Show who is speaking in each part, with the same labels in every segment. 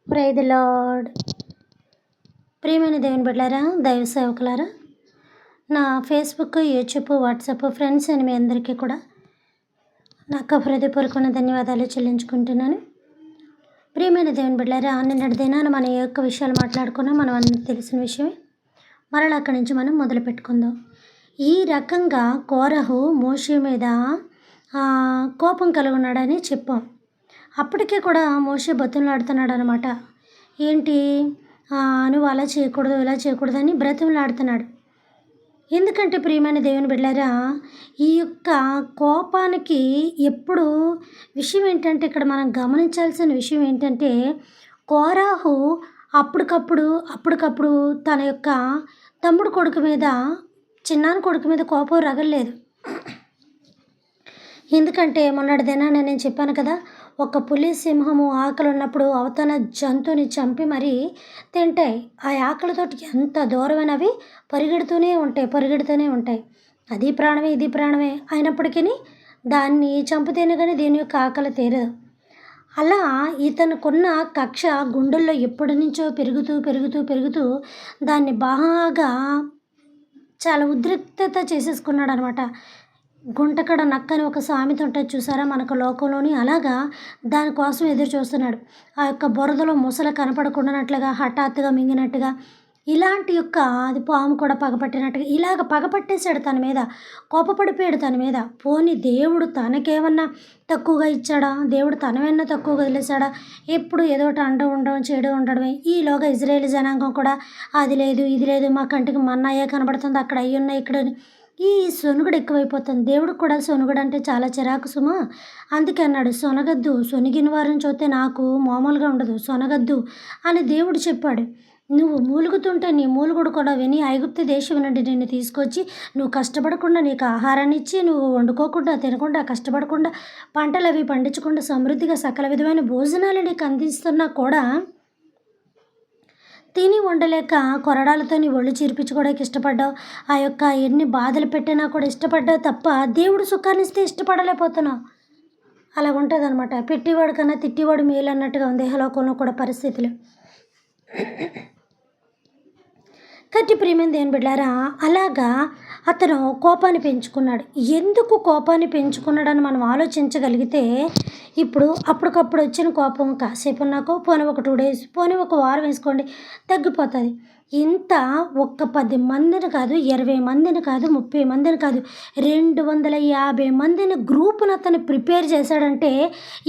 Speaker 1: Praise the lord. ప్రియమైన దేవుని బిడ్డలారా, దైవ సేవకులారా, నా ఫేస్బుక్, యూట్యూబ్, వాట్సాప్ ఫ్రెండ్స్ అని మీ అందరికీ కూడా నాకు హృదయపూర్వకమైన ధన్యవాదాలు చెల్లించుకుంటున్నాను. ప్రియమైన దేవుని బిడ్డలారా, నిన్నటి దినాన మన ఏ ఒక్క విషయాలు మాట్లాడుకున్నా మనం అందరికీ తెలిసిన విషయమే. మరలా అక్కడి నుంచి మనం మొదలు పెట్టుకుందాం. ఈ రకంగా కోరహు మోషే మీద కోపం కలిగి ఉన్నాడని చెప్పాం. అప్పటికే కూడా మోషే బతిమలాడుతున్నాడు అనమాట. ఏంటి, నువ్వు అలా చేయకూడదు, ఇలా చేయకూడదని బ్రతిమలాడుతున్నాడు. ఎందుకంటే ప్రియమైన దేవుని బిడ్డలారా, ఈ యొక్క కోపానికి ఎప్పుడు విషయం ఏంటంటే, ఇక్కడ మనం గమనించాల్సిన విషయం ఏంటంటే, కోరాహు అప్పటికప్పుడు తన యొక్క తమ్ముడు కొడుకు మీద, చిన్నాన్న కొడుకు మీద కోపం రగలేదు. ఎందుకంటే మొన్నటి దినాన నేను చెప్పాను కదా, ఒక పులి సింహము ఆకలి ఉన్నప్పుడు అవతల జంతువుని చంపి మరీ తింటాయి. ఆ ఆకలితోటి ఎంత దూరమైనవి పరిగెడుతూనే ఉంటాయి. అది ప్రాణమే, ఇది ప్రాణమే అయినప్పటికీ దాన్ని చంపితేనే కానీ దీని యొక్క ఆకలి తీరదు. అలా ఇతనుకున్న కక్ష గుండెల్లో ఎప్పటి నుంచో పెరుగుతూ దాన్ని బాగా చాలా ఉద్రిక్తత చేసేసుకున్నాడు అనమాట. గుంటకడ నక్కని ఒక సామెత ఉంటుంది చూసారా మనకు లోకంలోని, అలాగా దానికోసం ఎదురు చూస్తున్నాడు. ఆ యొక్క బురదలో ముసల కనపడకుండానట్లుగా హఠాత్తుగా మింగినట్టుగా, ఇలాంటి యొక్క అది పాము కూడా పగపట్టినట్టుగా ఇలాగ పగపట్టేశాడు తన మీద, కోపపడిపోయాడు తన మీద. పోనీ దేవుడు తనకేమన్నా తక్కువగా ఇచ్చాడా, దేవుడు తనమన్నా తక్కువగా వదిలేశాడా? ఎప్పుడు ఏదో ఒకటి చేయడం ఉండడమే. ఈలోగా ఇజ్రాయేల్ జనాంగం కూడా అది లేదు ఇది లేదు, మా కంటికి మన్నాయే కనబడుతుంది, అక్కడ అయ్యి ఉన్నాయి ఇక్కడ. ఈ సొనుగుడు ఎక్కువైపోతుంది. దేవుడికి కూడా సొనుగుడు అంటే చాలా చిరాకు సుమా. అందుకే అన్నాడు, సొనగద్దు, సొనిగిన వారిని చూస్తే నాకు మామూలుగా ఉండదు, సొనగద్దు అని దేవుడు చెప్పాడు. నువ్వు మూలుగుతుంటే నీ మూలుగుడు కూడా విని ఐగుప్తు దేశం నుండి నిన్ను తీసుకొచ్చి, నువ్వు కష్టపడకుండా నీకు ఆహారాన్ని ఇచ్చి, నువ్వు వండుకోకుండా తినకుండా కష్టపడకుండా పంటలు అవి పండించకుండా సమృద్ధిగా సకల విధమైన భోజనాలు నీకు అందిస్తున్నా కూడా తిని ఉండలేక కొరడాలతో నీ ఒళ్ళు చీర్పించుకోవడానికి ఇష్టపడ్డావు. ఆ యొక్క ఎన్ని బాధలు పెట్టినా కూడా ఇష్టపడ్డావు తప్ప దేవుడు సుఖాన్ని ఇస్తే ఇష్టపడలేకపోతున్నావు. అలా ఉంటుంది అనమాట. పెట్టివాడు కన్నా తిట్టివాడు మేలు అన్నట్టుగా ఉంది లోకంలో కూడా పరిస్థితులు. కట్టి ప్రియమైన దేవుని బిడ్డారా, అలాగా అతను కోపాన్ని పెంచుకున్నాడు. ఎందుకు కోపాన్ని పెంచుకున్నాడని మనం ఆలోచించగలిగితే, ఇప్పుడు అప్పటికప్పుడు వచ్చిన కోపం కాసేపు ఉన్నాకో, పోనీ ఒక 2 days, పోనీ ఒక వారం వేసుకోండి, తగ్గిపోతుంది. ఇంత ఒక్క 10 మందిని కాదు, 20 మందిని కాదు, 30 మందిని కాదు, 250 మందిని గ్రూపును అతను ప్రిపేర్ చేశాడంటే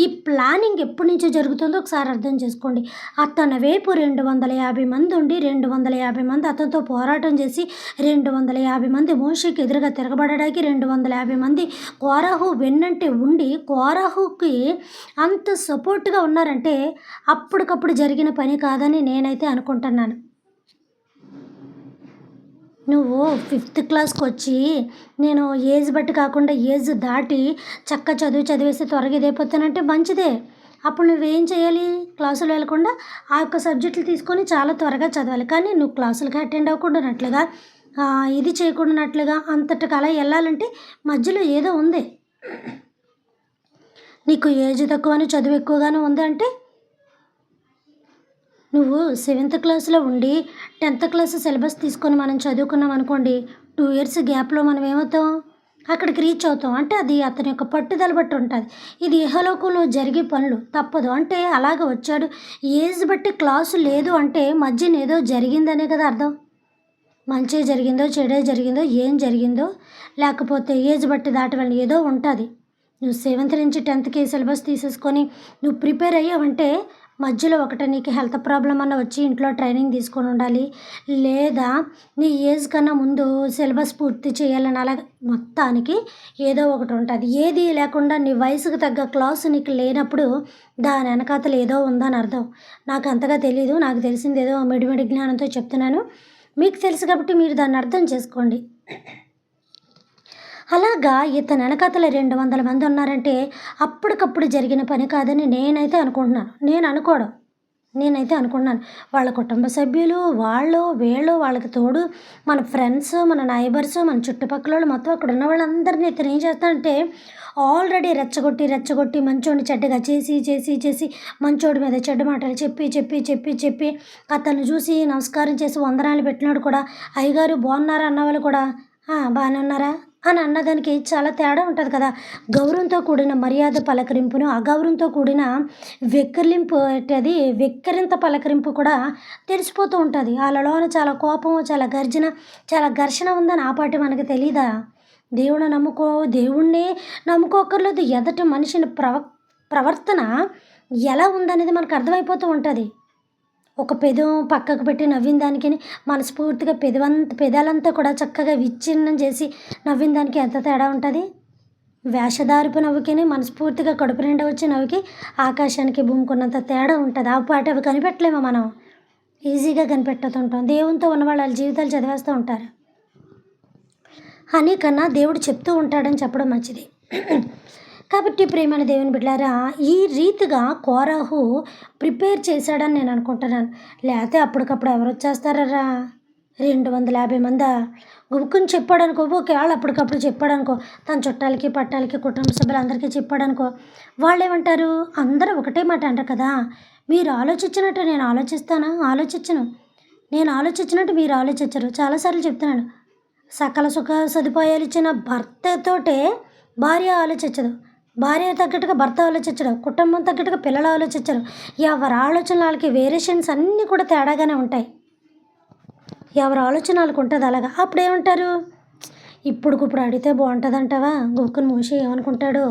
Speaker 1: ఈ ప్లానింగ్ ఎప్పటి నుంచో జరుగుతుందో ఒకసారి అర్థం చేసుకోండి. అతని వైపు 250 మంది ఉండి, 250 మంది అతనితో పోరాటం చేసి, 250 మంది మోషేకి ఎదురుగా తిరగబడడానికి, 250 మంది కోరాహు వెన్నంటే ఉండి కోరాహుకి అంత సపోర్ట్గా ఉన్నారంటే అప్పటికప్పుడు జరిగిన పని కాదని నేనైతే అనుకుంటున్నాను. నువ్వు 5th క్లాస్కి వచ్చి, నేను ఏజ్ బట్టి కాకుండా ఏజ్ దాటి చదివేసి త్వరగా ఇదైపోతానంటే మంచిదే. అప్పుడు నువ్వేం చేయాలి, క్లాసులు వెళ్ళకుండా ఆ యొక్క సబ్జెక్టులు తీసుకొని చాలా త్వరగా చదవాలి. కానీ నువ్వు క్లాసులకి అటెండ్ అవ్వకుండానట్లుగా, ఇది చేయకుండానట్లుగా అంతటికి అలా వెళ్ళాలంటే మధ్యలో ఏదో ఉంది. నీకు ఏజ్ తక్కువని చదువు ఎక్కువగానే ఉంది అంటే, నువ్వు 7th క్లాస్లో ఉండి 10th క్లాస్ సిలబస్ తీసుకొని మనం చదువుకున్నాం అనుకోండి, 2 years గ్యాప్లో మనం ఏమవుతాం, అక్కడికి రీచ్ అవుతాం. అంటే అది అతని యొక్క పట్టుదల బట్టి ఉంటుంది. ఇది ఇహలోకంలో జరిగే పనులు, తప్పదు. అంటే అలాగ వచ్చాడు. ఏజ్ బట్టి క్లాసు లేదు అంటే మధ్యన ఏదో జరిగిందనే కదా అర్థం. మంచి జరిగిందో చెడే జరిగిందో ఏం జరిగిందో, లేకపోతే ఏజ్ బట్టి దాటి వెళ్ళి ఏదో ఉంటుంది. నువ్వు 7th నుంచి 10thకి సిలబస్ తీసేసుకొని నువ్వు ప్రిపేర్ అయ్యావంటే మధ్యలో ఒకటి నీకు హెల్త్ ప్రాబ్లం అన్న వచ్చి ఇంట్లో ట్రైనింగ్ తీసుకొని ఉండాలి, లేదా నీ ఏజ్ కన్నా ముందు సిలబస్ పూర్తి చేయాలని, అలాగే మొత్తానికి ఏదో ఒకటి ఉంటుంది. ఏది లేకుండా నీ వయసుకు తగ్గ క్లాసు నీకు లేనప్పుడు దాని వెనకాతలు ఏదో ఉందని అర్థం. నాకు అంతగా తెలీదు, నాకు తెలిసింది ఏదో మిడిమిడి జ్ఞానంతో చెప్తున్నాను. మీకు తెలుసు కాబట్టి మీరు దాన్ని అర్థం చేసుకోండి. అలాగా ఇతని వెనకాతల 200 మంది ఉన్నారంటే అప్పటికప్పుడు జరిగిన పని కాదని నేనైతే అనుకుంటున్నాను. నేను అనుకోవడం, నేనైతే అనుకున్నాను. వాళ్ళ కుటుంబ సభ్యులు, వాళ్ళు, వీళ్ళు, వాళ్ళకి తోడు మన ఫ్రెండ్స్, మన నైబర్స్, మన చుట్టుపక్కలోళ్ళు మొత్తం అక్కడున్న వాళ్ళందరిని ఇతను ఏం చేస్తాడంటే ఆల్రెడీ రెచ్చగొట్టి, రెచ్చగొట్టి మంచోడిని చెడ్డగా చేసి మంచోడి మీద చెడ్డ మాటలు చెప్పి అతన్ని చూసి నమస్కారం చేసి వందనాలు పెట్టినోడు కూడా, అయ్యగారు బాగున్నారా అన్నవాళ్ళు కూడా బాగానే ఉన్నారా అని అన్నదానికి చాలా తేడా ఉంటది కదా! గౌరవంతో కూడిన మర్యాద పలకరింపును, అగౌరవంతో కూడిన వెక్కిరింత పలకరింపు కూడా తెలిసిపోతూ ఉంటది. ఆళ్ళలోన చాలా కోపం, చాలా గర్జన, చాలా ఘర్షణ ఉందని ఆ పాటి మనకు తెలీదా? దేవుడిని నమ్ముకో దేవుడినే నమ్ముకోక్కర్లేదు. ఎదటి మనిషిని ప్రవర్తన ఎలా ఉందనేది మనకు అర్థమైపోతూ ఉంటది. ఒక పెదం పక్కకు పెట్టి నవ్విన దానికిని, మనస్ఫూర్తిగా పెదాలంతా కూడా చక్కగా విచ్ఛిన్నం చేసి నవ్విన దానికి ఎంత తేడా ఉంటది? వేషధారపు నవ్వుకిని, మనస్ఫూర్తిగా కడుపు నిండా వచ్చే నవ్వుకి ఆకాశానికి భూమికున్నంత తేడా ఉంటది. ఆ పాటి అవి కనిపెట్టలేమా మనం? ఈజీగా కనిపెట్టుతుంటాం. దేవునితో ఉన్నవాళ్ళు ఆళ్ళ జీవితాలు చదివేస్తూ ఉంటారు. అని కన్నా దేవుడు చెప్తూ ఉంటాడని చెప్పడం మంచిది. కాబట్టి ప్రియమైన దేవుని బిడ్డలారా, ఈ రీతిగా కోరాహు ప్రిపేర్ చేశాడని నేను అనుకుంటున్నాను. లేతే అప్పటికప్పుడు ఎవరొచ్చేస్తారా? 250 మందా? గుబుక్కుని చెప్పాడనుకో, ఒకవేళ అప్పటికప్పుడు చెప్పాడనుకో, తన చుట్టాలకి, పట్టాలకి, కుటుంబ సభ్యులందరికీ చెప్పాడనుకో, వాళ్ళేమంటారు? అందరూ ఒకటే మాట అంటారు కదా! మీరు ఆలోచించినట్టు నేను ఆలోచిస్తానా? ఆలోచించను. నేను ఆలోచించినట్టు మీరు ఆలోచించరు. చాలా సార్లు చెప్తున్నాను. సకల సుఖ సదుపాయాలిచ్చిన భర్తతోటే భార్య ఆలోచించదు. భార్య తగ్గట్టుగా భర్త ఆలోచించడు. కుటుంబం తగ్గట్టుగా పిల్లలు ఆలోచించరు. ఎవరి ఆలోచనలు ఆళ్ళకి వేరియేషన్స్ అన్నీ కూడా తేడాగానే ఉంటాయి. ఎవరి ఆలోచన ఆళ్ళకుంటది అలాగా. అప్పుడేమంటారు? ఇప్పుడుకిప్పుడు అడిగితే బావుంటదంటావా? గబుక్కున మనిషి ఏమనుకుంటాడో?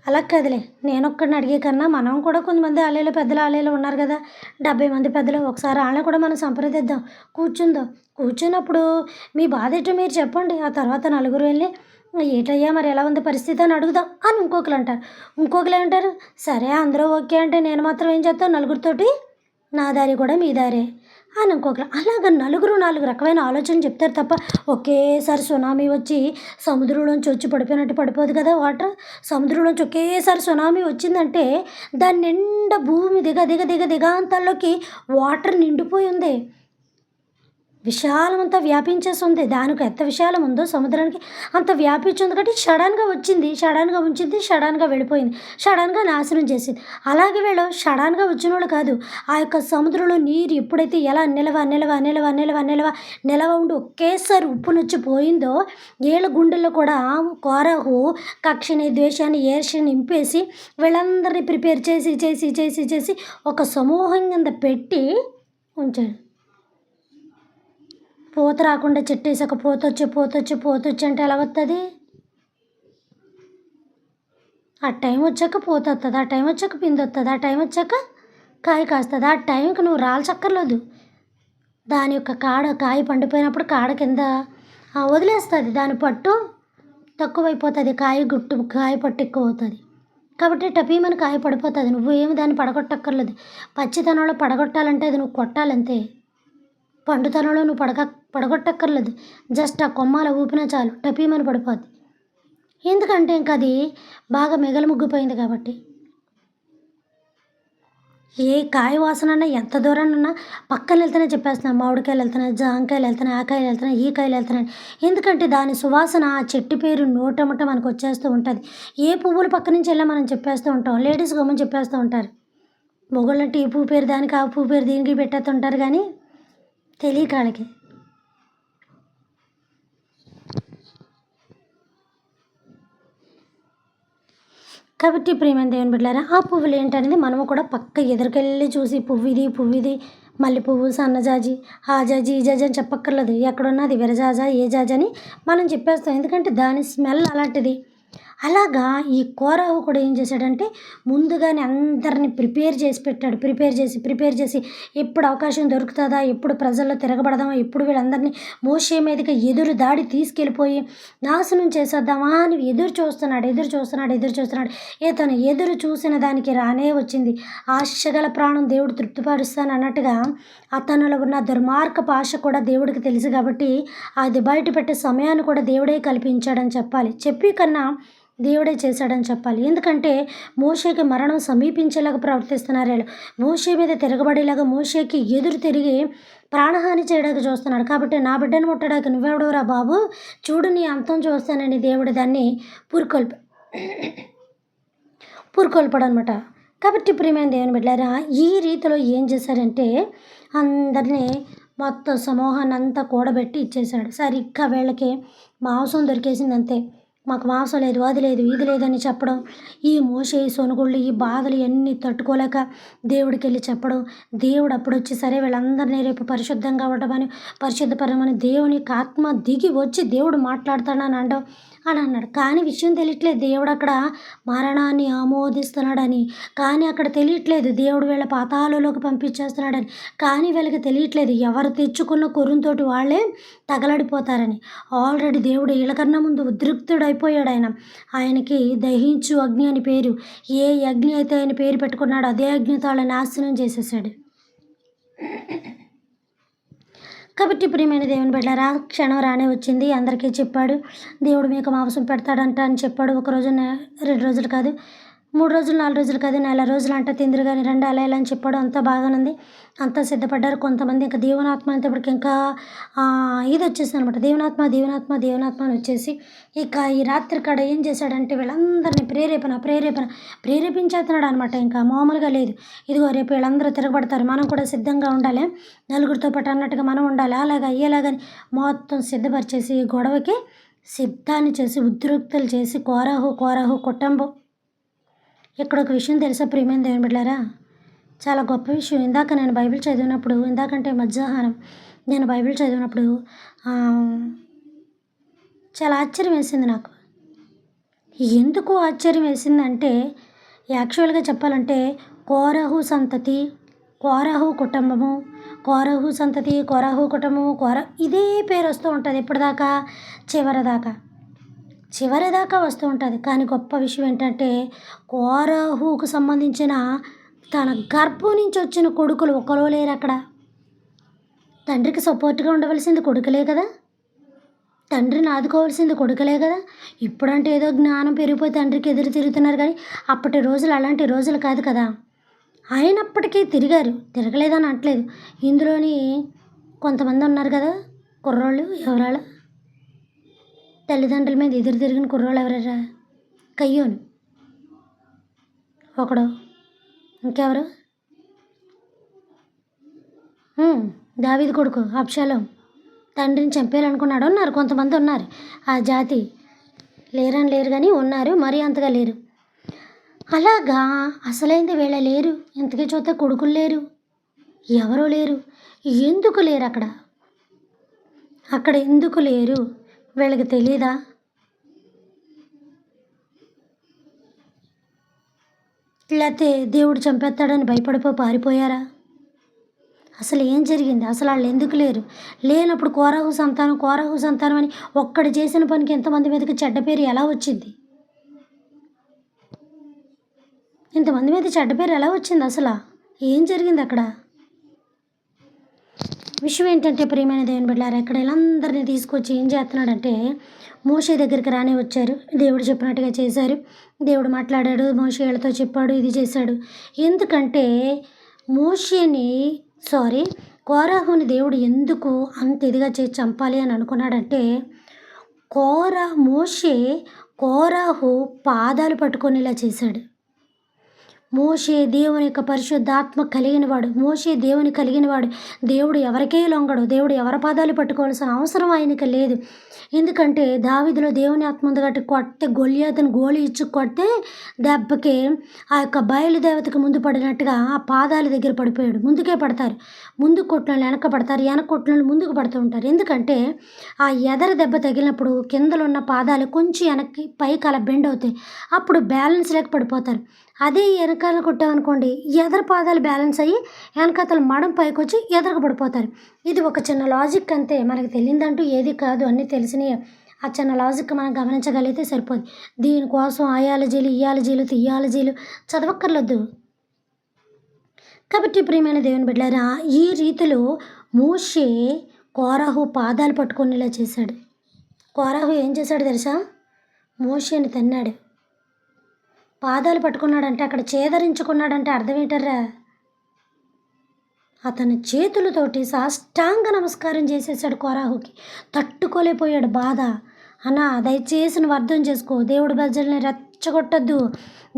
Speaker 1: అలా కాదులే. నేనొక్కడిని అడిగే కన్నా మనం కూడా కొంతమంది పెద్దలు ఉన్నారు కదా! 70 మంది పెద్దలు. ఒకసారి ఆళ్ళని కూడా మనం సంప్రదిద్దాం. కూర్చుందాం. కూర్చున్నప్పుడు మీ బాధేంటో మీరు చెప్పండి. ఆ తర్వాత నలుగురు వెళ్లి ఏటయ్యా మరి ఎలా ఉంది పరిస్థితి అని అడుగుదాం అని ఇంకొకళ్ళంటారు. ఇంకొకళ్ళేమంటారు? సరే అందరూ ఓకే అంటే నేను మాత్రం ఏం చేస్తాను నలుగురితోటి నా దారి కూడా మీ దారే అని ఇంకొకరు. అలాగ నలుగురు 4 రకమైన ఆలోచనలు చెప్తారు తప్ప ఒకేసారి సునామీ వచ్చి సముద్రంలోంచి వచ్చి పడిపోయినట్టు పడిపోదు కదా వాటర్. సముద్రంలోంచి ఒకేసారి సునామీ వచ్చిందంటే దాని నిండా భూమి దిగాంతాల్లోకి వాటర్ నిండిపోయి ఉంది. విశాలమంతా వ్యాపించేసి ఉంది. దానికి ఎంత విశాలం ఉందో సముద్రానికి అంత వ్యాపించి ఉంది కాబట్టి సడన్‌గా వచ్చింది. సడన్‌గా ఉంచింది. సడన్‌గా వెళ్ళిపోయింది. సడన్‌గా నాశనం చేసింది. అలాగే వీళ్ళు సడన్‌గా వచ్చినోళ్ళు కాదు. ఆ యొక్క సముద్రంలో నీరు ఎప్పుడైతే ఎలా నిలవ ఉండి ఒకేసారి ఉప్పునొచ్చి పోయిందో వీళ్ళ గుండెల్లో కూడా కోరహు కక్షని, ద్వేషాన్ని, ఈర్ష్యని నింపేసి వీళ్ళందరినీ ప్రిపేర్ చేసి ఒక సమూహం కింద పెట్టి ఉంచాడు. పూత రాకుండా చెట్టేసాక పోతొచ్చి అంటే ఎలా వస్తుంది? ఆ టైం వచ్చాక పూత వస్తుంది. ఆ టైం వచ్చాక పిండి వస్తుంది. ఆ టైం వచ్చాక కాయ కాస్తుంది. ఆ టైంకి నువ్వు రాల్చక్కర్లేదు. దాని యొక్క కాయ పండిపోయినప్పుడు కాడ కింద వదిలేస్తుంది. దాని పట్టు తక్కువైపోతుంది. కాయ పట్టు ఎక్కువ అవుతుంది. కాబట్టి టపీమని కాయ పడిపోతుంది. నువ్వు ఏమి దాన్ని పడగొట్టక్కర్లేదు. పచ్చితనంలో పడగొట్టాలంటే అది నువ్వు కొట్టాలంతే. పండుతనంలో నువ్వు పడగొట్టక్కర్లేదు. జస్ట్ ఆ కొమ్మాల ఊపినా చాలు టపీమని పడిపోద్ది. ఎందుకంటే ఇంక అది బాగా మిగలముగ్గిపోయింది కాబట్టి. ఏ కాయ వాసన ఎంత దూరానున్నా పక్కన వెళ్తేనే చెప్పేస్తున్నాను. మామిడికాయలు వెళ్తున్నాయి, జాంకాయలు వెళ్తున్నాయి, ఆ కాయలు వెళ్తున్నాయి, ఈ కాయలు వెళ్తున్నాయి. ఎందుకంటే దాని సువాసన ఆ చెట్టు పేరు నోటమట మనకు వచ్చేస్తూ ఉంటుంది. ఏ పువ్వుల పక్క నుంచి వెళ్ళా మనం చెప్పేస్తూ ఉంటాం. లేడీస్ గమ్మున చెప్పేస్తూ ఉంటారు. మొగోళ్ళంటే ఈ పువ్వు పేరు దానికి, ఆ పువ్వు పేరు దీనికి పెట్టేస్తుంటారు కానీ తెలియక వాళ్ళకి. కాబట్టి ప్రియమైన దేవుని బిడ్డలారా, ఆ పువ్వులు ఏంటనేది మనము కూడా పక్క ఎదురుకెళ్ళి చూసి పువ్వు ఇది మల్లె పువ్వు, సన్నజాజి, ఆ జాజి, ఈ జాజి అని చెప్పక్కర్లేదు. ఎక్కడున్నది విరజాజా, ఏ జాజి అని మనం చెప్పేస్తాం. ఎందుకంటే దాని స్మెల్ అలాంటిది. అలాగా ఈ కోరహు కూడా ఏం చేశాడంటే ముందుగానే అందరిని ప్రిపేర్ చేసి పెట్టాడు. ప్రిపేర్ చేసి ఎప్పుడు అవకాశం దొరుకుతుందా, ఎప్పుడు ప్రజల్లో తిరగబడదామా, ఎప్పుడు వీళ్ళందరినీ మోషే మీదకి ఎదురు దాడి తీసుకెళ్ళిపోయి నాశనం చేసేద్దామా అని ఎదురు చూస్తున్నాడు. ఇతను ఎదురు చూసిన దానికి రానే వచ్చింది. ఆశగల ప్రాణం దేవుడు తృప్తిపరుస్తాను అన్నట్టుగా అతనిలో ఉన్న దుర్మార్గపు ఆశ కూడా దేవుడికి తెలుసు కాబట్టి అది బయట పెట్టే సమయాన్ని కూడా దేవుడే కల్పించాడని చెప్పాలి. చెప్పి కన్నా దేవుడే చేశాడని చెప్పాలి. ఎందుకంటే మోషేకి మరణం సమీపించేలాగా ప్రవర్తిస్తున్నారు వీళ్ళు. మోషే మీద తిరగబడేలాగా మోషేకి ఎదురు తిరిగి ప్రాణహాని చేయడానికి చూస్తున్నాడు. కాబట్టి నా బిడ్డను ముట్టడానికి నువ్వెవడవురా బాబు, చూడు నీ అంతం చూస్తానని దేవుడు దాన్ని పురికొల్ప పురికొల్పాడనమాట. కాబట్టి ప్రియమైన దేవుని బిడ్డలారా, ఈ రీతిలో ఏం చేశారంటే అందరినీ మొత్తం సమూహాన్ని అంతా కూడబెట్టి ఇచ్చేశాడు. సరిగ్గా వీళ్ళకి మాంసం దొరికేసింది అంతే. మాకు మాంసం లేదు, అది లేదు, ఇది లేదని చెప్పడం, ఈ మోషే ఈ సొనుగుళ్ళు ఈ బాధలు ఇవన్నీ తట్టుకోలేక దేవుడికి వెళ్ళి చెప్పడం, దేవుడు అప్పుడు వచ్చి సరే వీళ్ళందరినీ రేపు పరిశుద్ధంగా ఉండమని పరిశుద్ధపరమని దేవుని యొక్క ఆత్మ దిగి వచ్చి దేవుడు మాట్లాడతాడని అనడం అని అన్నాడు. కానీ విషయం తెలియట్లేదు దేవుడు అక్కడ మరణాన్ని ఆమోదిస్తున్నాడని. కానీ అక్కడ తెలియట్లేదు దేవుడు వీళ్ళ పాతాళలోకి పంపించేస్తున్నాడని. కానీ వీళ్ళకి తెలియట్లేదు ఎవరు తెచ్చుకున్న కొర్రంతోటి వాళ్ళే తగలడిపోతారని. ఆల్రెడీ దేవుడు వీళ్ళకన్నా ముందు ఉద్రిక్తుడైపోయాడు ఆయన. ఆయనకి దహించు అగ్ని అని పేరు. ఏ అగ్ని అయితే ఆయన పేరు పెట్టుకున్నాడో అదే అగ్నితో వాళ్ళని నాశనం చేసేసాడు. కాబట్టి ప్రియమైన దేవుని బిడ్డలారా, క్షణం రానే వచ్చింది. అందరికీ చెప్పాడు దేవుడు మీకు మాంసం పెడతాడంట అని చెప్పాడు. ఒక రోజు 2 రోజులు కాదు, 3 రోజులు 4 రోజులు కాదు, నెల రోజులు అంట తిందురు కానీ రండి అలా ఇలా అని చెప్పాడు. అంతా బాగానే ఉంది, అంతా సిద్ధపడ్డారు. కొంతమంది ఇంకా దేవునాత్మ అంతప్పటికి ఇంకా ఇది వచ్చేసింది అనమాట. దేవునాత్మ దేవునాత్మ దేవునాత్మ అని వచ్చేసి ఇక ఈ రాత్రి కాడ ఏం చేశాడంటే వీళ్ళందరినీ ప్రేరేపించేస్తున్నాడు అనమాట. ఇంకా మామూలుగా లేదు. ఇదిగో రేపు వీళ్ళందరూ తిరగబడతారు, మనం కూడా సిద్ధంగా ఉండాలి, నలుగురితో పాటు అన్నట్టుగా మనం ఉండాలి, అలాగా అయ్యేలాగని మొత్తం సిద్ధపరిచేసి గొడవకి సిద్ధాన్ని చేసి ఉద్రిక్తులు చేసి కోరాహు కుటుంబం. ఇక్కడ ఒక విషయం తెలుసా ప్రియమైన దేవుని బిడ్డలారా, చాలా గొప్ప విషయం. ఇందాక నేను బైబిల్ చదివినప్పుడు, ఇందాకంటే మధ్యాహ్నం నేను బైబిల్ చదివినప్పుడు చాలా ఆశ్చర్యం వేసింది నాకు. ఎందుకు ఆశ్చర్యం వేసిందంటే యాక్చువల్గా చెప్పాలంటే కోరహు సంతతి, కోరహు కుటుంబము, కోరహు సంతతి, కోరహు కుటుంబము, ఇదే పేరు వస్తూ ఉంటుంది ఇప్పటిదాకా చివరిదాకా వస్తూ ఉంటుంది. కానీ గొప్ప విషయం ఏంటంటే కోరహుకు సంబంధించిన తన గర్భం నుంచి వచ్చిన కొడుకులు ఒకరు లేరు అక్కడ. తండ్రికి సపోర్ట్గా ఉండవలసింది కొడుకులే కదా, తండ్రిని ఆదుకోవాల్సింది కొడుకులే కదా. ఇప్పుడంటే ఏదో జ్ఞానం పెరిగిపోయి తండ్రికి ఎదురు తిరుగుతున్నారు, కానీ అప్పటి రోజులు అలాంటి రోజులు కాదు కదా. అయినప్పటికీ తిరగలేదని అనట్లేదు. ఇందులోని కొంతమంది ఉన్నారు కదా కుర్రోళ్ళు, ఎవరాళ్ళు తల్లిదండ్రుల మీద ఎదురు తిరిగిన కుర్రోళ్ళు ఎవరరా? కయ్యోను ఒకడు, ఇంకెవరు దావీదు కొడుకు అబ్షాలోం తండ్రిని చంపేయాలనుకున్నాడు. కొంతమంది ఉన్నారు ఆ జాతి, లేరు కానీ ఉన్నారు, మరీ అంతగా లేరు. అలాగా అసలైంది వీళ్ళ లేరు. ఇంతకీ చూస్తే కొడుకులు లేరు, ఎవరూ లేరు. ఎందుకు లేరు అక్కడ ఎందుకు లేరు వీళ్ళకి తెలీదా? లేకపోతే దేవుడు చంపేస్తాడని భయపడిపోయి పారిపోయారా? అసలు ఏం జరిగింది? అసలు వాళ్ళు ఎందుకు లేనప్పుడు కోరహు సంతానం అని ఒక్కడు చేసిన పనికి ఎంతమంది మీదకి చెడ్డ పేరు ఎలా వచ్చింది? ఇంతమంది మీద చెడ్డ పేరు ఎలా వచ్చింది? అసలు ఏం జరిగింది అక్కడ? విషయం ఏంటంటే ప్రియమైన దేవుని బిడ్డలారా, ఇక్కడ వీళ్ళందరినీ తీసుకొచ్చి ఏం చేస్తున్నాడంటే మోషే దగ్గరికి రానే వచ్చారు. దేవుడు చెప్పినట్టుగా చేశారు. దేవుడు మాట్లాడాడు, మోషే వీళ్ళతో చెప్పాడు, ఇది చేశాడు. ఎందుకంటే కోరహుని దేవుడు ఎందుకు అంత ఇదిగా చేసి చంపాలి అని అనుకున్నాడంటే మోషే కోరహు పాదాలు పట్టుకొని ఇలా చేశాడు. మోషే దేవుని యొక్క పరిశుద్ధాత్మ కలిగినవాడు, మోషే దేవుని కలిగినవాడు. దేవుడు ఎవరికే లొంగడు, దేవుడు ఎవరి పాదాలు పట్టుకోవాల్సిన అవసరం ఆయనకి లేదు. ఎందుకంటే దావీదులో దేవుని ఆత్మ ఉంది కాబట్టి కొట్టే గొల్యాతుని గోళీ ఇచ్చి కొడితే దెబ్బకి ఆ యొక్క బయలుదేవతకు ముందు పడినట్టుగా ఆ పాదాల దగ్గర పడిపోయాడు. ముందుకే పడతారు, ముందుకు కొట్టిన వెనక పడతారు, వెనక కొట్టిన ముందుకు పడుతూ ఉంటారు. ఎందుకంటే ఆ ఎదర దెబ్బ తగిలినప్పుడు కిందలో ఉన్న పాదాలు కొంచెం వెనక్కి పైకి అలా బెండ్ అవుతాయి, అప్పుడు బ్యాలెన్స్ లేక పడిపోతారు. అదే వెనకాల కొట్టామనుకోండి, ఎదర పాదాలు బ్యాలెన్స్ అయ్యి వెనకాతల మడం పైకి వచ్చి ఎదరకు పడిపోతారు. ఇది ఒక చిన్న లాజిక్ అంతే, మనకు తెలియదంటూ ఏది కాదు, అన్నీ తెలిసినవి. ఆ చిన్న లాజిక్ మనం గమనించగలిగితే సరిపోదు. దీనికోసం ఆయాలజీలు ఇయాలజీలు థియాలజీలు చదవక్కర్లేదు. కాబట్టి ప్రియమైన దేవుని బిడ్డలారా, ఈ రీతిలో మోషే కోరహు పాదాలు పట్టుకునేలా చేశాడు. కోరహు ఏం చేశాడు తెలుసా? మోషేని తన్నాడు. పాదాలు పట్టుకున్నాడంటే, అక్కడ చేదరించుకున్నాడంటే అర్థం ఏంటర్రా? అతని చేతులతోటి సాష్టాంగ నమస్కారం చేసేసాడు కోరాహుకి. తట్టుకోలేకపోయాడు బాధ. అన్నా దయచేసి నువ్వు అర్థం చేసుకో, దేవుడు ప్రజల్ని రెచ్చగొట్టద్దు,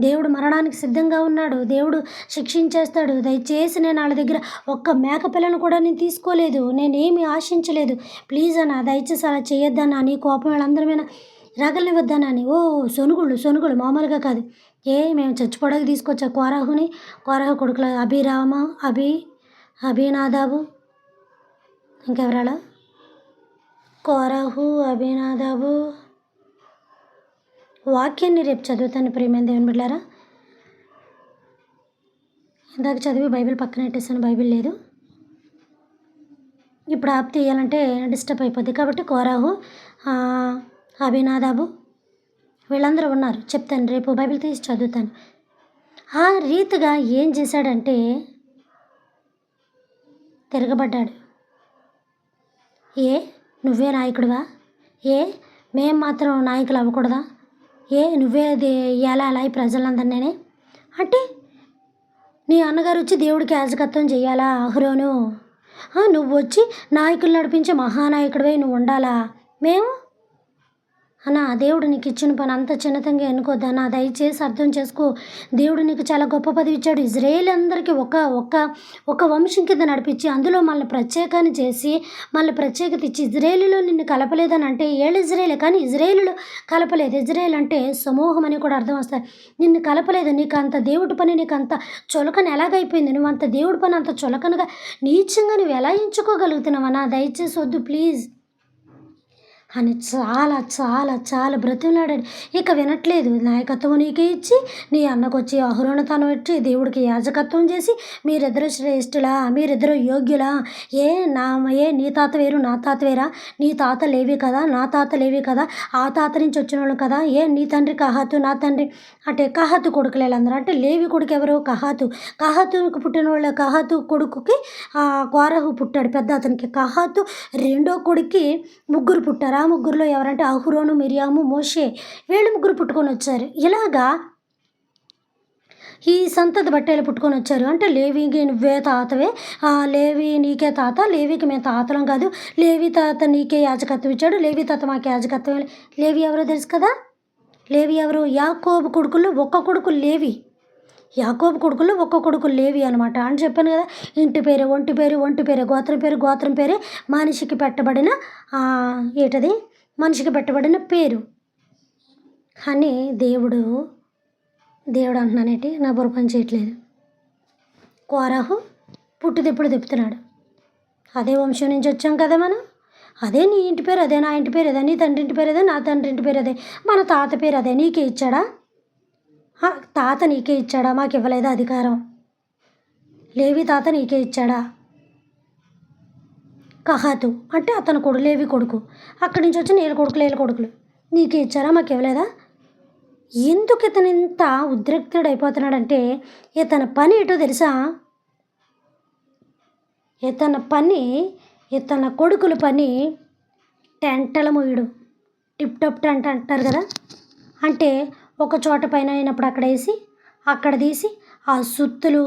Speaker 1: దేవుడు మరణానికి సిద్ధంగా ఉన్నాడు, దేవుడు శిక్షించేస్తాడు. దయచేసి నేను వాళ్ళ దగ్గర ఒక్క మేక పిల్లను కూడా నేను తీసుకోలేదు, నేనేమి ఆశించలేదు, ప్లీజ్ అన్న దయచేసి అలా చేయొద్దన్నా, నీ కోపం వాళ్ళందరి మీద రగలనివద్దన్నా అని. ఓ సొనుగులు మామూలుగా కాదు. మేము చచ్చిపోవడానికి తీసుకొచ్చా కోరాహుని. కోరాహు కొడుకుల అభినాదాబు, ఇంకెవరాలా? కోరాహు, అభినాదాబు. వాక్యాన్ని రేపు చదువుతాను ప్రియమైన దేవుని బిడ్డలారా. ఇందాక చదివి బైబిల్ పక్కన పెట్టేసాను, బైబిల్ లేదు. ఇప్పుడు ఆప్ తీయాలంటే డిస్టర్బ్ అయిపోద్ది. కాబట్టి కోరాహు, అభినాదాబు వీళ్ళందరూ ఉన్నారు. చెప్తాను, రేపు బైబిల్ తీసి చదువుతాను. ఆ రీతిగా ఏం చేశాడంటే తిరగబడ్డాడు. నువ్వే నాయకుడివా? మేం మాత్రం నాయకులు అవ్వకూడదా? నువ్వే ఎలా ఈ ప్రజలందరినీ అంటే నీ అన్నగారు వచ్చి దేవుడికి యాజకత్వం చేయాలా? అహరోను నువ్వు వచ్చి నాయకులు నడిపించే మహానాయకుడివై నువ్వు ఉండాలా? మేము అన్నా దేవుడు నీకు ఇచ్చిన పని అంత చిన్నతంగా ఎన్నుకోద్దన్నా, దయచేసి అర్థం చేసుకో. దేవుడు నీకు చాలా గొప్ప పదవి ఇచ్చాడు. ఇజ్రాయేల్ అందరికీ ఒక వంశం కింద నడిపించి అందులో మళ్ళీ ప్రత్యేకాన్ని చేసి మళ్ళీ ప్రత్యేకత ఇచ్చి ఇజ్రాయేలులో నిన్ను కలపలేదని అంటే ఏళ్ళు ఇజ్రాయేలే, కానీ ఇజ్రాయేలులో కలపలేదు. ఇజ్రాయేల్ అంటే సమూహం అని కూడా అర్థం వస్తాయి. నిన్ను కలపలేదు. నీకు అంత దేవుడి పని నీకు అంత చులకన ఎలాగైపోయింది? నువ్వు అంత దేవుడి పని అంత చులకనగా నీచంగా నువ్వు ఎలా ఎంచుకోగలుగుతున్నావన్నా? దయచేసి వద్దు ప్లీజ్ అని చాలా చాలా చాలా బ్రతిమలాడాడు. ఇక వినట్లేదు. నాయకత్వం నీకే ఇచ్చి నీ అన్నకు వచ్చి అహరోను తను ఇచ్చి దేవుడికి యాజకత్వం చేసి మీరిద్దరు శ్రేష్ఠులా, మీరిద్దరు యోగ్యులా? నీ తాత వేరు నా తాత వేరా? నీ తాత లేవి కదా, నా తాత లేవి కదా, ఆ తాత నుంచి వచ్చిన వాళ్ళు కదా. నీ తండ్రి కహాతు, నా తండ్రి అంటే కహాతు కొడుకులు వీళ్ళందరూ. అంటే లేవి కొడుకు ఎవరు? కహాతుకు పుట్టిన వాళ్ళ కహాతు కొడుకుకి కోరహు పుట్టాడు పెద్ద అతనికి. కహాతు రెండో కొడుక్కి ముగ్గురు పుట్టారు. ఆ ముగ్గురులో ఎవరంటే అహరోను, మిరియాము, మోషే, వీళ్ళు ముగ్గురు పుట్టుకొని వచ్చారు. ఇలాగా ఈ సంతతి బట్టేలు పుట్టుకొని వచ్చారు. అంటే లేవికి నువ్వే తాతవే, లేవి నీకే తాత, లేవికి మేము తాతలం కాదు, లేవి తాత నీకే యాజకత్వం ఇచ్చాడు, లేవి తాత మాకే యాజకత్వం. లేవి ఎవరో తెలుసు కదా? లేవి ఎవరు? యాకోబు కొడుకుల్లో ఒక్క కొడుకు లేవి. యాకోబు కొడుకుల్లో ఒక్క కొడుకు లేవి అనమాట. అని చెప్పాను కదా, ఇంటి పేరు ఒంటి పేరు గోత్రం పేరే మనిషికి పెట్టబడిన మనిషికి పెట్టబడిన పేరు అని దేవుడు అంటున్నానేటి, నా బుర్ర పని చేయట్లేదు. కోరాహు పుట్టుదెప్పుడు తిప్పుతున్నాడు. అదే వంశం నుంచి వచ్చాం కదా మనం. అదే నీ ఇంటి పేరు అదే, నా ఇంటి పేరు అదే, నీ తండ్రి ఇంటి పేరు అదే, నా తండ్రి ఇంటి పేరు అదే, మన తాత పేరు అదే. నీకే ఇచ్చాడా? తాత నీకే ఇచ్చాడా? మాకు ఇవ్వలేదా అధికారం? లేవి తాత నీకే ఇచ్చాడా? కహాతు అంటే అతను లేవి కొడుకు, అక్కడి నుంచి వచ్చిన ఏళ్ళ కొడుకులు నీకే ఇచ్చారా? మాకు ఇవ్వలేదా? ఎందుకు ఇతను ఇంత ఉద్రిక్తుడు అయిపోతున్నాడంటే ఇతని పని ఏంటో తెలుసా? ఇతన కొడుకుల పని టెంటల మోయడు. టిప్ టాప్ టెంట్ అంటారు కదా, అంటే ఒక చోట పైన అయినప్పుడు అక్కడ వేసి అక్కడ తీసి ఆ సుత్తులు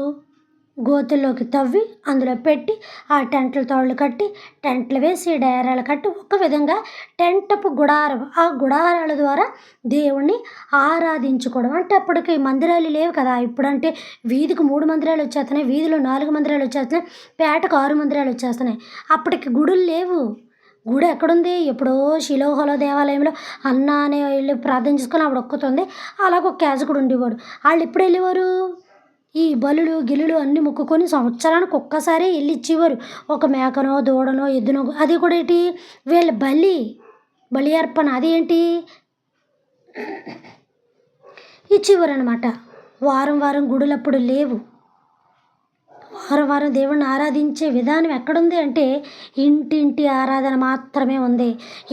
Speaker 1: గోతుల్లోకి తవ్వి అందులో పెట్టి ఆ టెంట్ల తాళ్ళు కట్టి టెంట్లు వేసి డేరాలు కట్టి ఒక విధంగా టెంటపు గుడారం, ఆ గుడారాల ద్వారా దేవుణ్ణి ఆరాధించుకోవడం. అంటే అప్పటికి మందిరాలు లేవు కదా. ఇప్పుడంటే వీధికి 3 మందిరాలు వచ్చేస్తున్నాయి, వీధిలో 4 మందిరాలు వచ్చేస్తున్నాయి, పేటకు 6 మందిరాలు వచ్చేస్తున్నాయి. అప్పటికి గుడులు లేవు. గుడి ఎక్కడుంది? ఎప్పుడో శిలోహలో దేవాలయంలో అన్న అనే వీళ్ళు ప్రార్థన చేసుకొని ఆవిడ ఒక్కుతుంది. అలాగ ఒక యాజకుడు ఉండేవాడు. వాళ్ళు ఎప్పుడు వెళ్ళేవారు? ఈ బలులు గిలులు అన్నీ మొక్కుకొని సంవత్సరానికి ఒక్కసారి వెళ్ళి ఇచ్చేవారు. ఒక మేకనో దూడనో ఎద్దునో. అది కూడా ఏంటి? వీళ్ళ బలి అర్పణ అదేంటి ఇచ్చేవారు అనమాట. వారం గుడులు అప్పుడు లేవు. వారం వారం దేవుడిని ఆరాధించే విధానం ఎక్కడుంది అంటే ఇంటింటి ఆరాధన మాత్రమే ఉంది.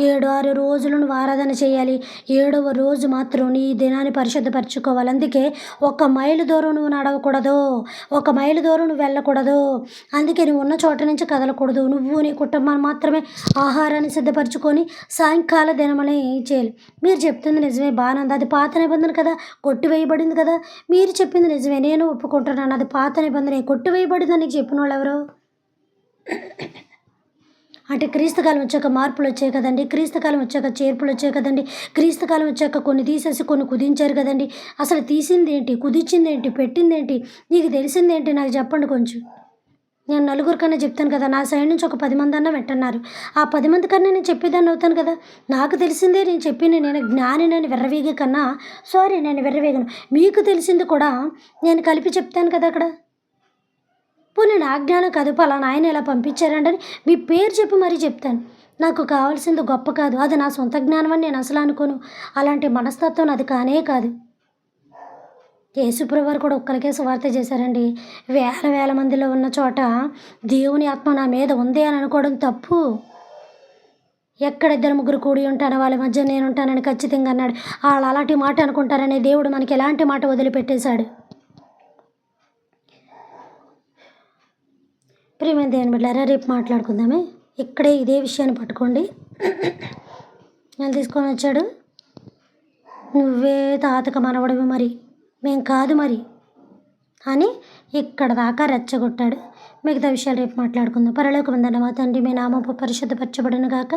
Speaker 1: 6 రోజులు నువ్వు ఆరాధన చేయాలి. 7వ రోజు మాత్రం నీ దినాన్ని పరిశుద్ధపరచుకోవాలి. అందుకే 1 మైలు దూరం నువ్వు నడవకూడదు. 1 మైలు దూరం నువ్వు వెళ్ళకూడదు. అందుకే నువ్వు ఉన్న చోట నుంచి కదలకూడదు. నువ్వు నీ కుటుంబాన్ని మాత్రమే ఆహారాన్ని సిద్ధపరచుకొని సాయంకాల దినమని చేయాలి. మీరు చెప్తుంది నిజమే, బాగానే ఉంది. అది పాత నిబంధన కదా, కొట్టివేయబడింది కదా. మీరు చెప్పింది నిజమే, నేను ఒప్పుకుంటున్నాను. అది పాత నిబంధన, కొట్టివేయబడిందని నీకు చెప్పిన వాళ్ళు ఎవరు? అంటే క్రీస్తుకాలం వచ్చాక మార్పులు వచ్చాయి కదండి, క్రీస్తుకాలం వచ్చాక చేర్పులు వచ్చాయి కదండి, క్రీస్తుకాలం వచ్చాక కొన్ని తీసేసి కొన్ని కుదించారు కదండి. అసలు తీసింది ఏంటి, కుదించింది ఏంటి, పెట్టింది ఏంటి, నీకు తెలిసింది ఏంటి నాకు చెప్పండి కొంచెం. నేను నలుగురికన్నా చెప్తాను కదా, నా సైడ్ నుంచి ఒక 10 మంది అన్నా వెంటన్నారు. ఆ 10 మంది కన్నా నేను చెప్పేదాన్ని అవుతాను కదా. నాకు తెలిసిందే నేను చెప్పింది, నేను జ్ఞానినని విర్రవీగే కన్నా సారీ నేను విర్రవీగను. మీకు తెలిసింది కూడా నేను కలిపి చెప్తాను కదా అక్కడ. పోనీ నా జ్ఞానం కాదు, పలానా ఆయన ఇలా పంపించారంటే మీ పేరు చెప్పి మరీ చెప్తాను. నాకు కావాల్సింది గొప్ప కాదు, అది నా సొంత జ్ఞానం అని నేను అసలు అనుకోను. అలాంటి మనస్తత్వం అది కానే కాదు. యేసుప్రభు వారు కూడా ఒక్కరికే సువార్త చేశారండి. వేల వేల మందిలో ఉన్న చోట దేవుని ఆత్మ నా మీద ఉంది అని అనుకోవడం తప్పు. ఎక్కడ 2 కూడి ఉంటానో వాళ్ళ మధ్య నేను ఉంటానని ఖచ్చితంగా అన్నాడు. వాళ్ళు అలాంటి మాట అనుకుంటారనే దేవుడు మనకి ఎలాంటి మాట వదిలిపెట్టేశాడు. ప్రియమైన దేవుని బిడ్డలారా, రేపు మాట్లాడుకుందామే. ఇక్కడే ఇదే విషయాన్ని పట్టుకోండి. నేను తీసుకొని వచ్చాడు, నువ్వే తాతక మనవడవి మరి, మేం కాదు మరి అని ఇక్కడ దాకా రెచ్చగొట్టాడు. మిగతా విషయాలు రేపు మాట్లాడుకుందాం. పరలోకమందున్న మా తండ్రి, మీ నామము పరిశుద్ధపరచబడును గాక,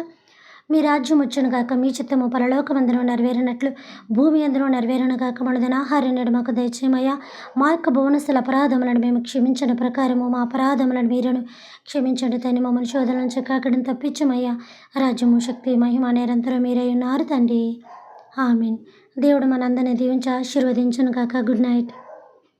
Speaker 1: మీ రాజ్యం వచ్చును గాక, మీ చిత్తము పరలోకమందున నెరవేరినట్లు భూమి అందులో నెరవేరును గాక. మనదిన ఆహారం నేడు మాకు దయచేయమయ్యా. మా యొక్క బోనస్తుల అపరాధములను మేము క్షమించిన ప్రకారము మా అపరాధములను మీరును క్షమించండి. తని మమ్మల్ని శోధన నుంచి కాకడం తప్పించమయ్యా. రాజ్యము, శక్తి, మహిమ నిరంతరం మీరై ఉన్నారు తండ్రి. ఆమేన్. దేవుడు మనందరినీ దీవించి ఆశీర్వదించును గాక. Good night.